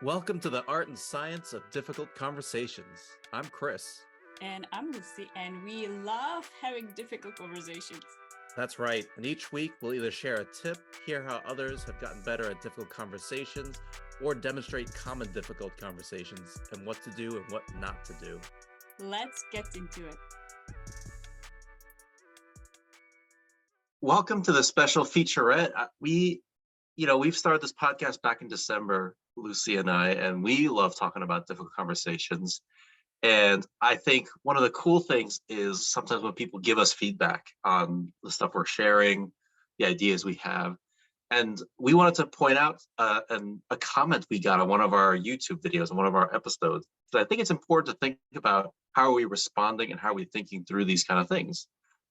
Welcome to the art and science of difficult conversations. I'm Chris. And I'm Lucy, and we love having difficult conversations. That's right. And each week we'll either share a tip, hear how others have gotten better at difficult conversations, or demonstrate common difficult conversations and what to do and what not to do. Let's get into it. Welcome to the special featurette. We've started this podcast back in December, Lucy and I, and we love talking about difficult conversations. And I think one of the cool things is sometimes when people give us feedback on the stuff we're sharing, the ideas we have. And we wanted to point out a comment we got on one of our YouTube videos, on one of our episodes. So I think it's important to think about how are we responding and how are we thinking through these kind of things,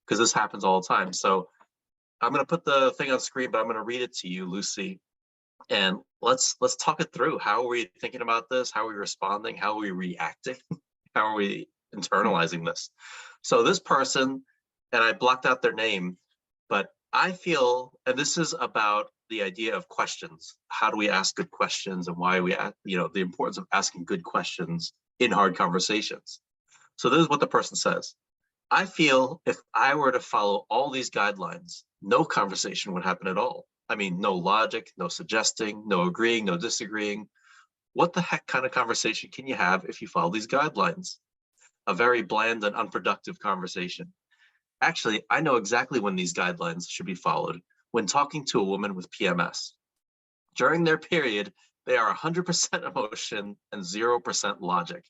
because this happens all the time. So I'm going to put the thing on screen, but I'm going to read it to you, Lucy. And let's talk it through. How are we thinking about this? How are we responding? How are we reacting? How are we internalizing this? So this person, and I blocked out their name, but I feel, and this is about the idea of questions. How do we ask good questions, and why we, the importance of asking good questions in hard conversations. So this is what the person says. I feel if I were to follow all these guidelines, no conversation would happen at all. I mean, no logic, no suggesting, no agreeing, no disagreeing. What the heck kind of conversation can you have if you follow these guidelines? A very bland and unproductive conversation. Actually, I know exactly when these guidelines should be followed: when talking to a woman with PMS. During their period, they are 100% emotion and 0% logic,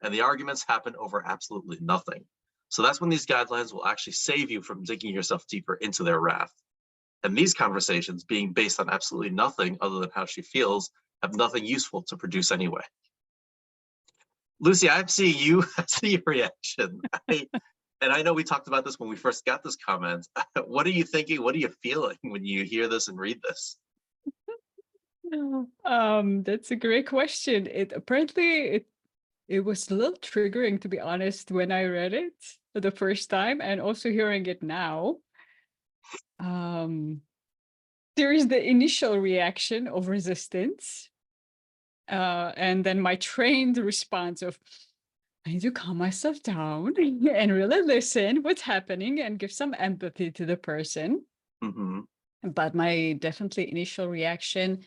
and the arguments happen over absolutely nothing. So that's when these guidelines will actually save you from digging yourself deeper into their wrath. And these conversations, being based on absolutely nothing other than how she feels, have nothing useful to produce anyway. Lucy, I'm seeing you, I see your reaction. And I know we talked about this when we first got this comment. What are you thinking? What are you feeling when you hear this and read this? That's a great question. It was a little triggering, to be honest, when I read it the first time, and also hearing it now. There is the initial reaction of resistance, and then my trained response of, I need to calm myself down and really listen what's happening and give some empathy to the person. Mm-hmm. But my definitely initial reaction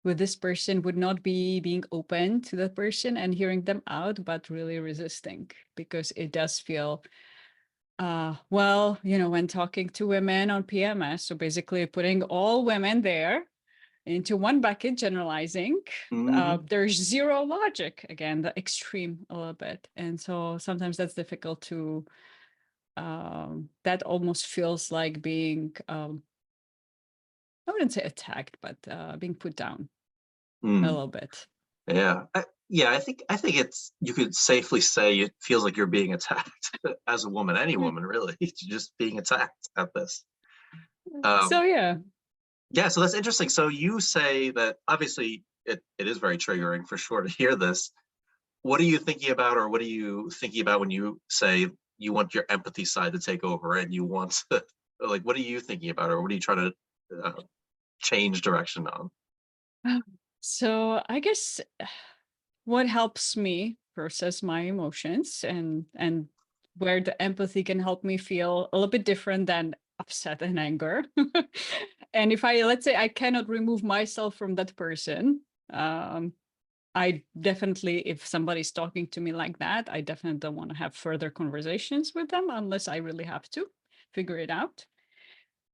with this person would not be being open to the person and hearing them out, but really resisting, because it does feel, when talking to women on PMS, so basically putting all women there into one bucket, generalizing, there's zero logic, again, the extreme a little bit. And so sometimes that's difficult to, that almost feels like being, I wouldn't say attacked, but being put down a little bit. Yeah, I think it's, you could safely say it feels like you're being attacked as a woman, any woman really, just being attacked at this. So yeah, so that's interesting. So you say that obviously it is very triggering for sure to hear this. What are you thinking about, or what are you thinking about when you say you want your empathy side to take over and you want to, like, what are you thinking about, or what are you trying to change direction on? So I guess what helps me process my emotions, and where the empathy can help me feel a little bit different than upset and anger. And if let's say I cannot remove myself from that person, I definitely, if somebody's talking to me like that, I definitely don't want to have further conversations with them unless I really have to figure it out.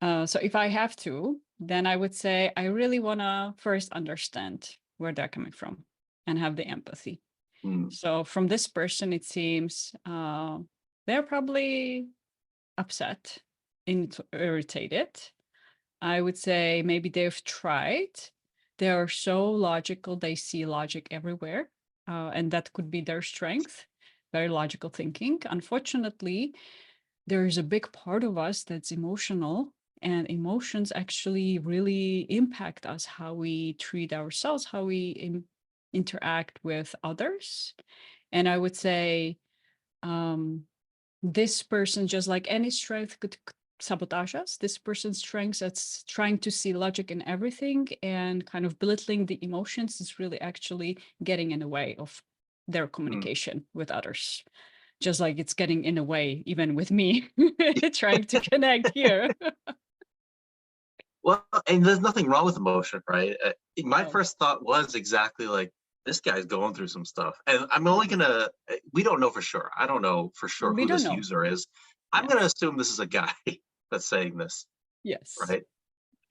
So if I have to, then I would say I really want to first understand where they're coming from and have the empathy. So from this person, it seems they're probably upset, irritated. I would say maybe they've tried. They are so logical. They see logic everywhere. And that could be their strength, very logical thinking. Unfortunately, there is a big part of us that's emotional, and emotions actually really impact us, how we treat ourselves, how we interact with others. And I would say this person, just like any strength, sabotage us. This person's strengths that's trying to see logic in everything and kind of belittling the emotions is really actually getting in the way of their communication with others. Just like it's getting in the way, even with me trying to connect here. Well, and there's nothing wrong with emotion, right? My No. first thought was exactly like, this guy's going through some stuff. And I'm only gonna, we don't know for sure. I don't know for sure We who don't this know. user is. I'm Yes. gonna assume this is a guy that's saying this, Yes. right?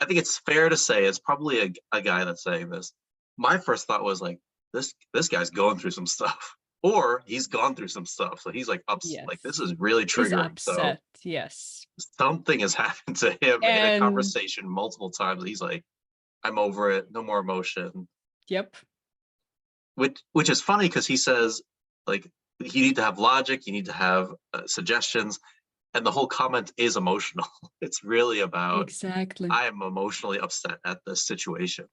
I think it's fair to say it's probably a guy that's saying this. My first thought was like, this guy's going through some stuff, or he's gone through some stuff. So he's like like this Yes. is really He's triggering. So upset. Yes. something has happened to him in a And conversation multiple times. He's like, I'm over it, no more emotion. yep. Which is funny because he says like you need to have logic, you need to have suggestions, and the whole comment is emotional. It's really about Exactly. I am emotionally upset at this situation.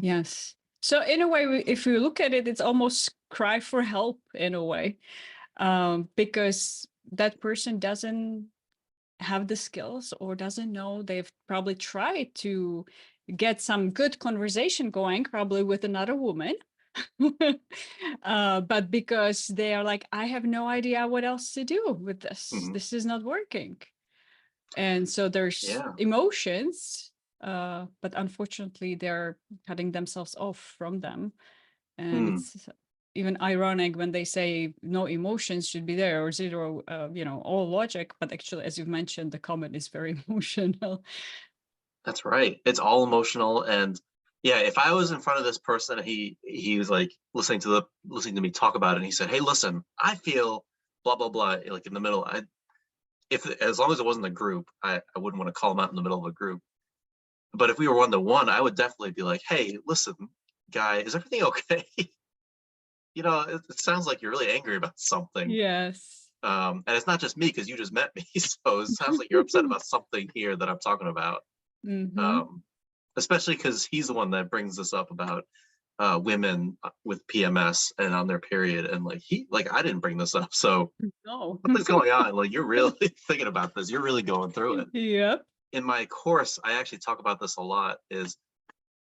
Yes. So in a way, if you look at it, it's almost cry for help in a way, because that person doesn't have the skills or doesn't know. They've probably tried to get some good conversation going, probably with another woman. But because they are like, I have no idea what else to do with this. Mhm. This is not working. And so there's Yeah. emotions, but unfortunately they're cutting themselves off from them. And it's even ironic when they say no emotions should be there or zero, all logic. But actually, as you've mentioned, the comment is very emotional. That's right. It's all emotional. And yeah, if I was in front of this person, he was like listening to me talk about it, and he said, hey, listen, I feel blah blah blah, like in the middle. If as long as it wasn't a group, I wouldn't want to call him out in the middle of a group. But if we were 1-to-1, I would definitely be like, hey, listen, guy, is everything okay? It sounds like you're really angry about something. Yes. And it's not just me because you just met me. So it sounds like you're upset about something here that I'm talking about. Mhm. Especially because he's the one that brings this up about women with PMS and on their period. And like I didn't bring this up. So No. something's going on. Like you're really thinking about this. You're really going through it. Yep. In my course, I actually talk about this a lot, is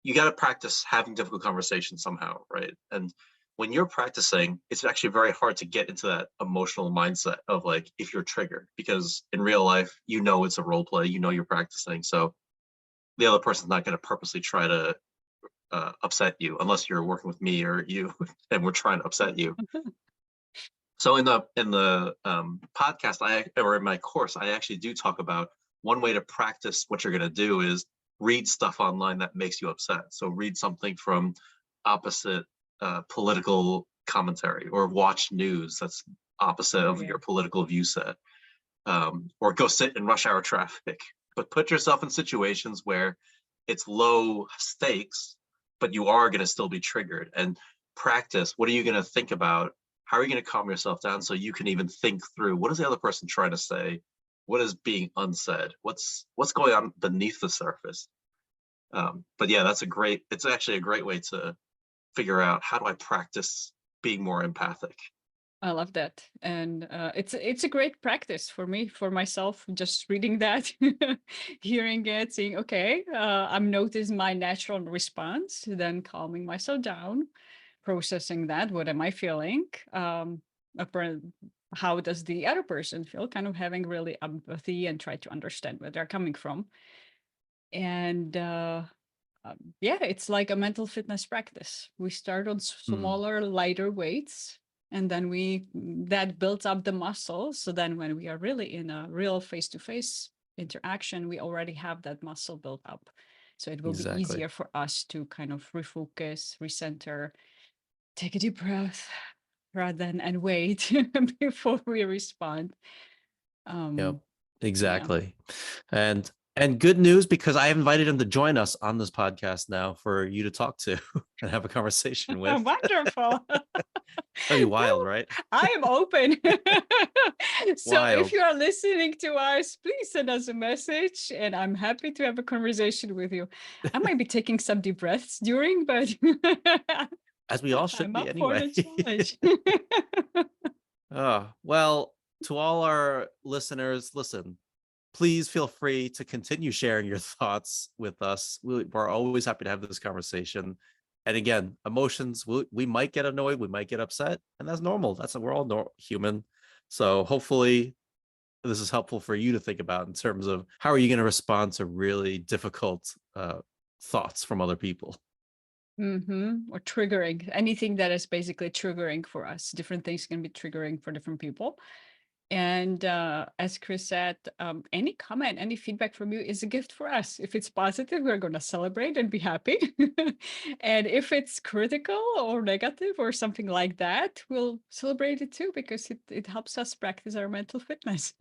you got to practice having difficult conversations somehow, right? And when you're practicing, it's actually very hard to get into that emotional mindset of like, if you're triggered, because in real life, it's a role play, you're practicing. So the other person's not going to purposely try to upset you unless you're working with me or you and we're trying to upset you. So in the podcast, or in my course, I actually do talk about one way to practice what you're going to do is read stuff online that makes you upset. So read something from opposite political commentary, or watch news that's opposite of your political view set, or go sit in rush hour traffic. But put yourself in situations where it's low stakes, but you are going to still be triggered, and practice. What are you going to think about? How are you going to calm yourself down so you can even think through what is the other person trying to say? What is being unsaid? What's going on beneath the surface? But yeah, it's actually a great way to figure out, how do I practice being more empathic? I love that. And it's a great practice for me, for myself, just reading that, hearing it, seeing, okay, I'm noticing my natural response, then calming myself down, processing that. What am I feeling? How does the other person feel? Kind of having really empathy and try to understand where they're coming from. And yeah, it's like a mental fitness practice. We start on smaller, lighter weights, and then that builds up the muscle. So then when we are really in a real face-to-face interaction, we already have that muscle built up. So it will be Exactly. easier for us to kind of refocus, recenter, take a deep breath rather than and wait before we respond. Yep, Yeah. exactly. And good news, because I have invited him to join us on this podcast now for you to talk to and have a conversation with. Wonderful. That'd be wild, right? I am open. So Wild. if you are listening to us, please send us a message and I'm happy to have a conversation with you. I might be taking some deep breaths during, but As we all should I'm be up for anyway. the challenge. Well, to all our listeners, listen, please feel free to continue sharing your thoughts with us. We're always happy to have this conversation. And again, emotions, we might get annoyed, we might get upset, and that's normal. We're all human. So hopefully this is helpful for you to think about in terms of how are you going to respond to really difficult thoughts from other people. Or triggering, anything that is basically triggering for us. Different things can be triggering for different people. And as Chris said, any comment, any feedback from you is a gift for us. If it's positive, we're going to celebrate and be happy. And if it's critical or negative or something like that, we'll celebrate it too, because it helps us practice our mental fitness.